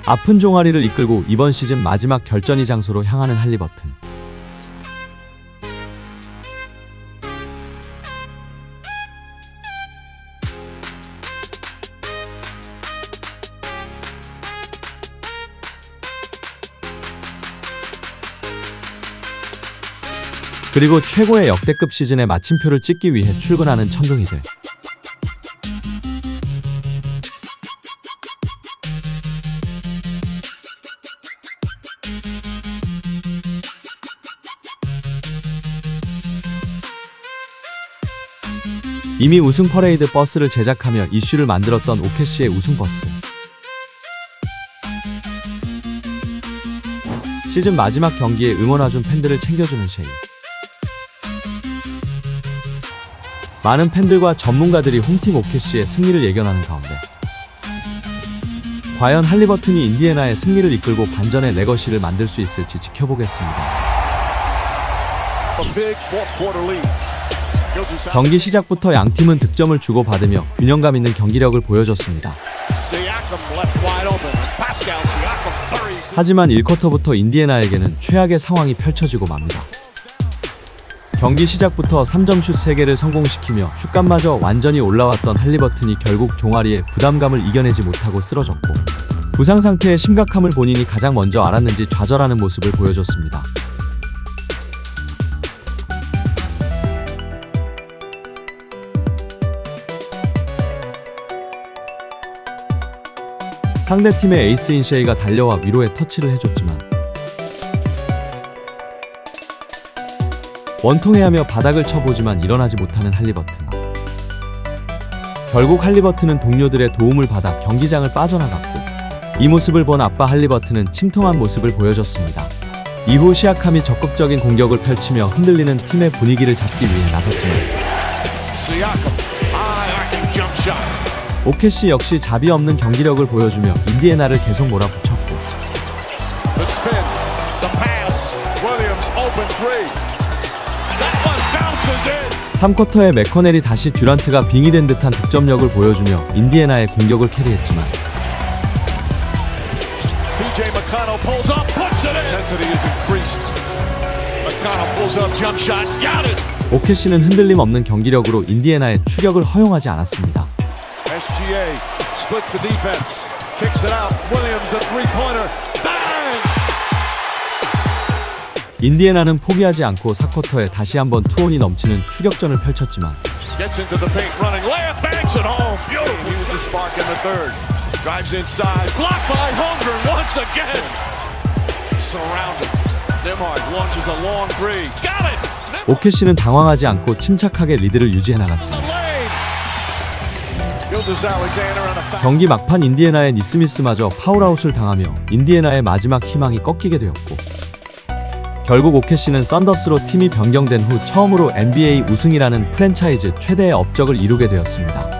아픈 종아리를 이끌고 이번 시즌 마지막 결전이 장소로 향하는 할리버튼. 그리고 최고의 역대급 시즌의 마침표를 찍기 위해 출근하는 청둥이들. 이미 우승 퍼레이드 버스를 제작하며 이슈를 만들었던 오케시의 우승 버스. 시즌 마지막 경기에 응원와준 팬들을 챙겨주는 쉐이. 많은 팬들과 전문가들이 홈팀 오케시의 승리를 예견하는 가운데 과연 할리버튼이 인디애나의 승리를 이끌고 반전의 레거시를 만들 수 있을지 지켜보겠습니다. 경기 시작부터 양팀은 득점을 주고받으며 균형감 있는 경기력을 보여줬습니다. 하지만 1쿼터부터 인디애나에게는 최악의 상황이 펼쳐지고 맙니다. 경기 시작부터 3점슛 3개를 성공시키며 슛감마저 완전히 올라왔던 할리버튼이 결국 종아리에 부담감을 이겨내지 못하고 쓰러졌고 부상 상태의 심각함을 본인이 가장 먼저 알았는지 좌절하는 모습을 보여줬습니다. 상대팀의 에이스인 쉐이가 달려와 위로의 터치를 해줬지만 원통해하며 바닥을 쳐보지만 일어나지 못하는 할리버튼. 결국 할리버튼은 동료들의 도움을 받아 경기장을 빠져나갔고 이 모습을 본 아빠 할리버튼은 침통한 모습을 보여줬습니다. 이후 시아캄이 적극적인 공격을 펼치며 흔들리는 팀의 분위기를 잡기 위해 나섰지만 오케시 역시 자비 없는 경기력을 보여주며 인디애나를 계속 몰아붙였고 3쿼터에 맥커넬이 다시 듀란트가 빙의된 듯한 득점력을 보여주며 인디애나의 공격을 캐리했지만 오케시는 흔들림 없는 경기력으로 인디애나의 추격을 허용하지 않았습니다. 인디애나는 포기하지 않고 4쿼터에 다시 한번 투혼이 넘치는 추격전을 펼쳤지만 오케시는 당황하지 않고 침착하게 리드를 유지해 나갔습니다. 경기 막판 인디애나의 니스미스마저 파울아웃을 당하며 인디애나의 마지막 희망이 꺾이게 되었고 결국 오케시는 썬더스로 팀이 변경된 후 처음으로 NBA 우승이라는 프랜차이즈 최대의 업적을 이루게 되었습니다.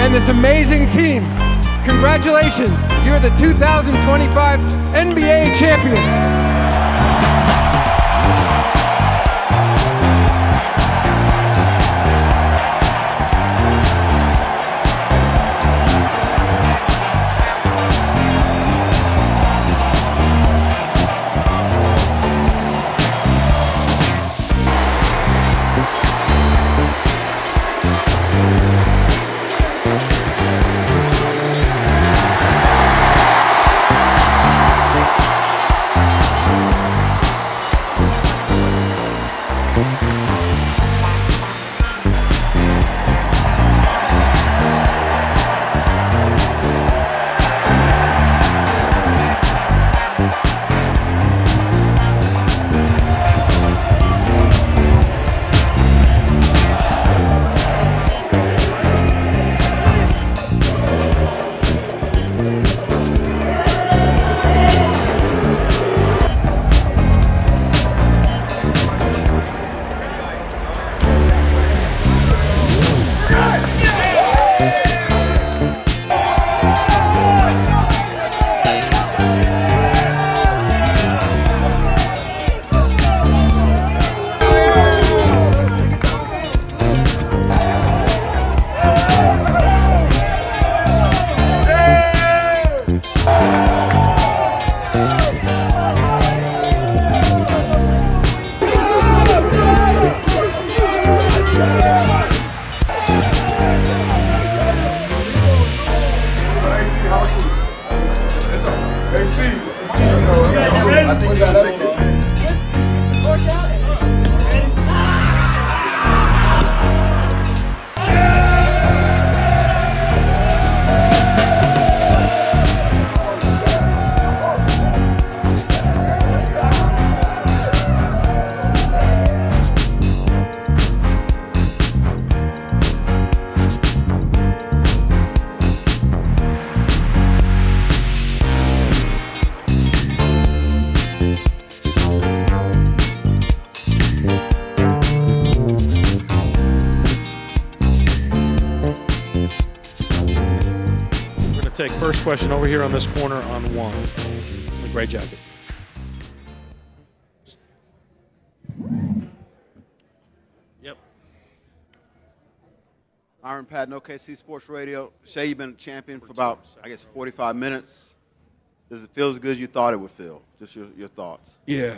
And this amazing team, congratulations, you're the 2025 NBA champions. take first question over here on this corner on one. The gray jacket. Yep. Iron Patton, OKC Sports Radio. Shay, you've been a champion for about, 45 minutes. Does it feel as good as you thought it would feel? Just your thoughts. Yeah,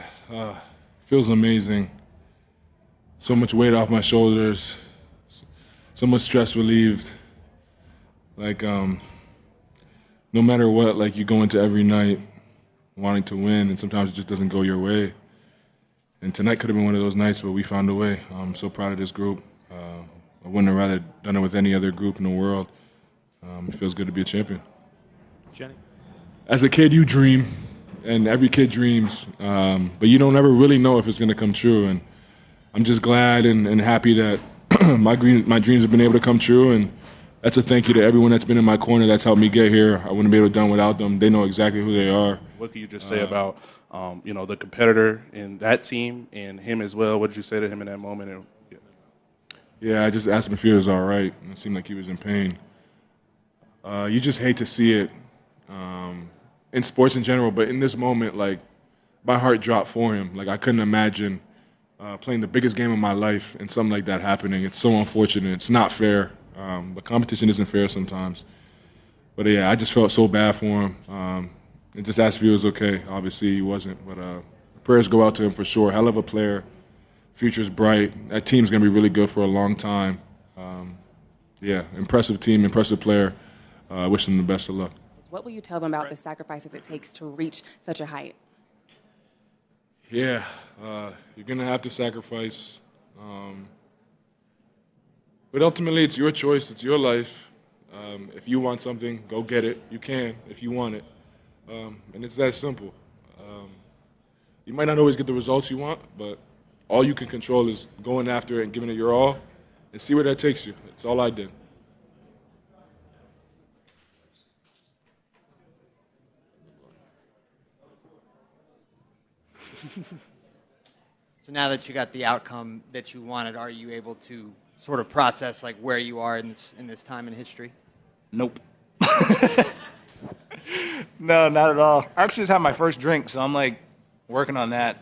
feels amazing. So much weight off my shoulders, so much stress relieved. Like, no matter what, like you go into every night wanting to win, and sometimes it just doesn't go your way. And tonight could have been one of those nights, but we found a way. I'm so proud of this group. I wouldn't have rather done it with any other group in the world. It feels good to be a champion. Jenny? As a kid, you dream, and every kid dreams, but you don't ever really know if it's going to come true. And I'm just glad and happy that my dreams have been able to come true, and that's a thank you to everyone that's been in my corner that's helped me get here. I wouldn't be able to do it without them. They know exactly who they are. What can you just say about, the competitor in that team and him as well? What did you say to him in that moment? And, Yeah, I just asked him if he was all right, and it seemed like he was in pain. You just hate to see it in sports in general, but in this moment, like, my heart dropped for him. Like, I couldn't imagine playing the biggest game of my life and something like that happening. It's so unfortunate. It's not fair, but competition isn't fair sometimes. But, yeah, I just felt so bad for him and just asked if he was okay. Obviously, he wasn't, but prayers go out to him for sure. Hell of a player. Future's bright. That team's going to be really good for a long time. Yeah, impressive team, impressive player. I wish them the best of luck. What will you tell them about the sacrifices it takes to reach such a height? Yeah, you're going to have to sacrifice. But ultimately, it's your choice. It's your life. If you want something, go get it. You can if you want it. And it's that simple. You might not always get the results you want, but all you can control is going after it and giving it your all and see where that takes you. That's all I did. So now that you got the outcome that you wanted, are you able to sort of process like where you are in this time in history? Nope. No, not at all. I actually just had my first drink, so I'm like working on that.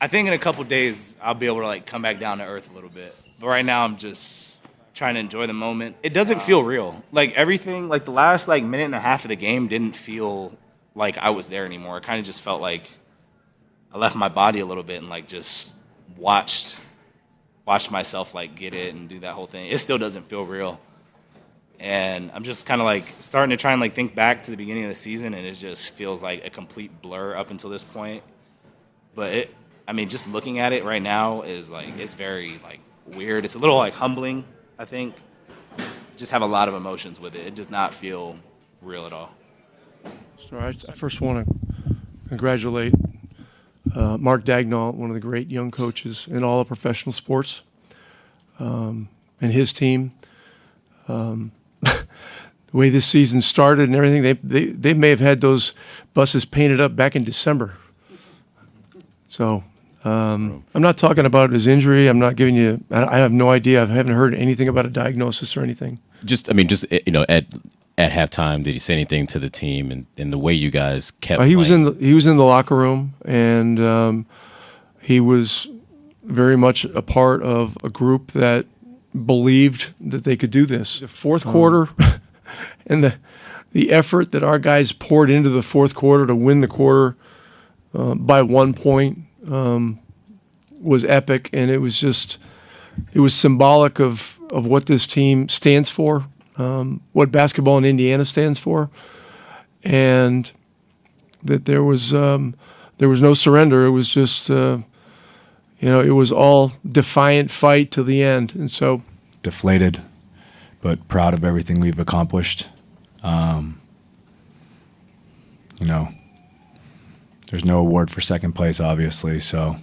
I think in a couple days I'll be able to like come back down to earth a little bit. But right now I'm just trying to enjoy the moment. It doesn't feel real. Like everything, like the last like minute and a half of the game didn't feel like I was there anymore. It kind of just felt like I left my body a little bit and like just watched myself like get it and do that whole thing. It still doesn't feel real. And I'm just kind of like starting to try and like think back to the beginning of the season, and it just feels like a complete blur up until this point. But just looking at it right now is like, it's very like weird. It's a little like humbling, I think. Just have a lot of emotions with it. It does not feel real at all. So I first want to congratulate Mark Dagnall, one of the great young coaches in all of professional sports, and his team. The way this season started and everything, they may have had those buses painted up back in December. So I'm not talking about his injury. I'm not giving you. I have no idea. I haven't heard anything about a diagnosis or anything. At halftime, did he say anything to the team and the way you guys kept? He was in the locker room, and he was very much a part of a group that believed that they could do this. The fourth quarter and the effort that our guys poured into the fourth quarter to win the quarter by 1 point was epic, and it was symbolic of what this team stands for. What basketball in Indiana stands for, and that there was no surrender. It was just, it was all defiant fight to the end. And so, deflated, but proud of everything we've accomplished. There's no award for second place, obviously, so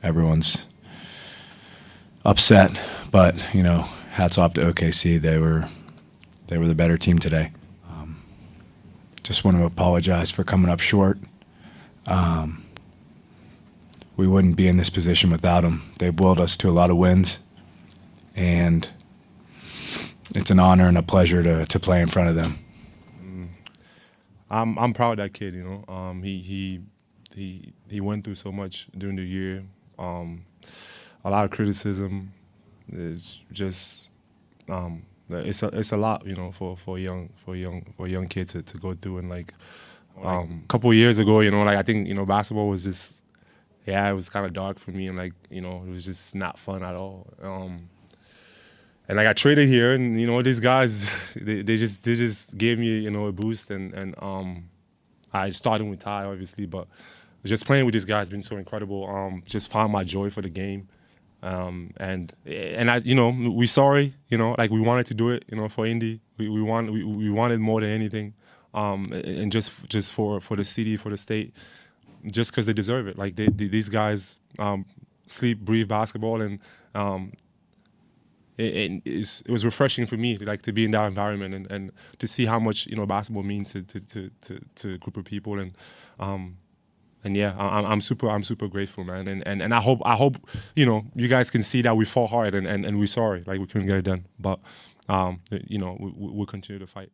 everyone's upset, but hats off to OKC. They were the better team today. Just want to apologize for coming up short. We wouldn't be in this position without them. They've willed us to a lot of wins, and it's an honor and a pleasure to play in front of them. I'm proud of that kid. You know, he went through so much during the year. A lot of criticism. It's just it's a lot, you know, for a young kid to go through. And like a couple of years ago, you know, like I think, you know, basketball was just, yeah, it was kind of dark for me, and like, you know, it was just not fun at all. And like I traded here, and you know, these guys, they just gave me, you know, a boost, and I started with Ty obviously, but just playing with these guys has been so incredible. Just found my joy for the game. And I, you know, we sorry, you know, like we wanted to do it, you know, for Indy. We wanted more than anything, and just for the city, for the state, just because they deserve it. Like these guys sleep, breathe basketball, and it was refreshing for me, like to be in that environment and to see how much, you know, basketball means to a group of people. And yeah, I'm super grateful, man. And I hope you know, you guys can see that we fought hard and we're sorry, like we couldn't get it done, but you know, we'll continue to fight.